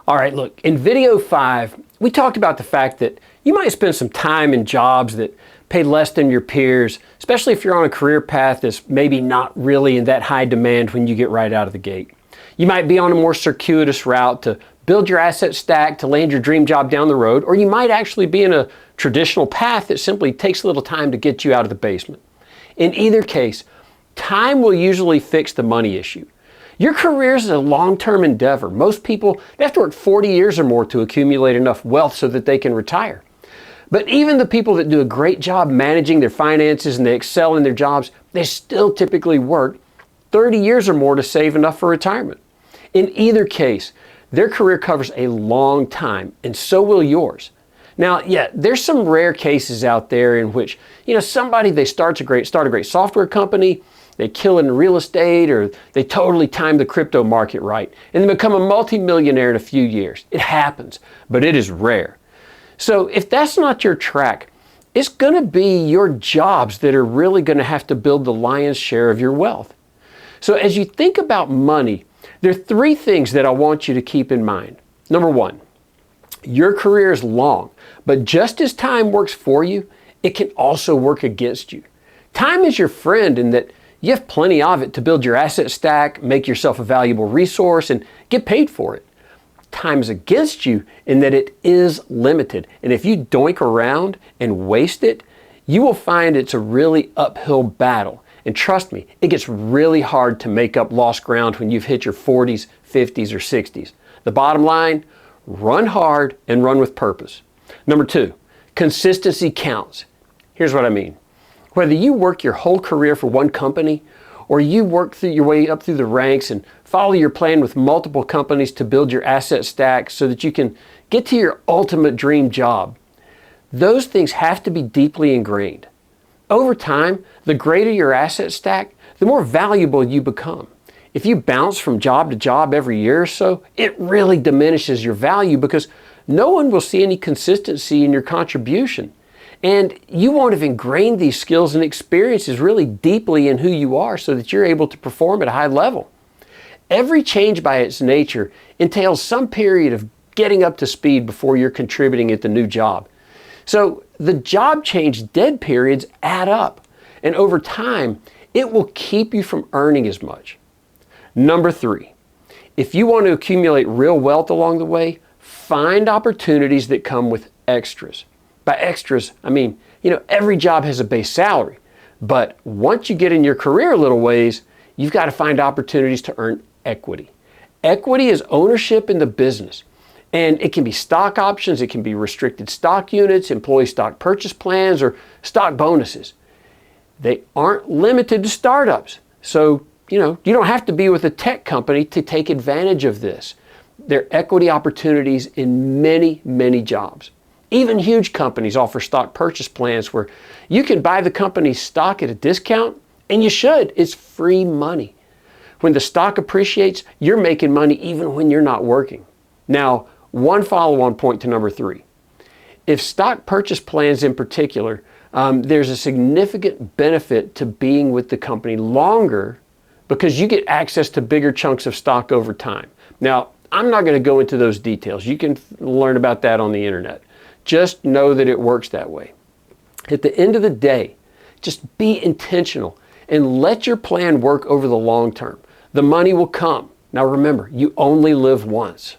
All right, look, in video 5, we talked about the fact that you might spend some time in jobs that pay less than your peers, especially if you're on a career path that's maybe not really in that high demand when you get right out of the gate. You might be on a more circuitous route to build your asset stack to land your dream job down the road, or you might actually be in a traditional path that simply takes a little time to get you out of the basement. In either case, time will usually fix the money issue. Your career is a long-term endeavor. Most people, they have to work 40 years or more to accumulate enough wealth so that they can retire. But even the people that do a great job managing their finances and they excel in their jobs, they still typically work 30 years or more to save enough for retirement. In either case, their career covers a long time, and so will yours. Now, yeah, there's some rare cases out there in which, somebody, they start a great software company, they kill it in real estate, or they totally time the crypto market right, and they become a multimillionaire in a few years. It happens, but it is rare. So if that's not your track, it's going to be your jobs that are really going to have to build the lion's share of your wealth. So as you think about money, there are 3 things that I want you to keep in mind. Number 1, your career is long, but just as time works for you, it can also work against you. Time is your friend in that you have plenty of it to build your asset stack, make yourself a valuable resource, and get paid for it. Time is against you in that it is limited. And if you doink around and waste it, you will find it's a really uphill battle. And trust me, it gets really hard to make up lost ground when you've hit your 40s, 50s, or 60s. The bottom line, run hard and run with purpose. Number 2, consistency counts. Here's what I mean. Whether you work your whole career for one company, or you work through your way up through the ranks and follow your plan with multiple companies to build your asset stack so that you can get to your ultimate dream job, those things have to be deeply ingrained. Over time, the greater your asset stack, the more valuable you become. If you bounce from job to job every year or so, it really diminishes your value because no one will see any consistency in your contribution. And you won't have ingrained these skills and experiences really deeply in who you are so that you're able to perform at a high level. Every change by its nature entails some period of getting up to speed before you're contributing at the new job. So the job change dead periods add up, and over time, it will keep you from earning as much. Number 3, if you want to accumulate real wealth along the way, find opportunities that come with extras. By extras, I mean, every job has a base salary, but once you get in your career a little ways, you've got to find opportunities to earn equity. Equity is ownership in the business. And it can be stock options, it can be restricted stock units, employee stock purchase plans, or stock bonuses. They aren't limited to startups. So, you don't have to be with a tech company to take advantage of this. There are equity opportunities in many, many jobs. Even huge companies offer stock purchase plans where you can buy the company's stock at a discount, and you should. It's free money. When the stock appreciates, you're making money even when you're not working. Now, one follow-on point to number 3. If stock purchase plans in particular, there's a significant benefit to being with the company longer because you get access to bigger chunks of stock over time. Now, I'm not going to go into those details. You can learn about that on the internet. Just know that it works that way. At the end of the day, just be intentional and let your plan work over the long term. The money will come. Now remember, you only live once.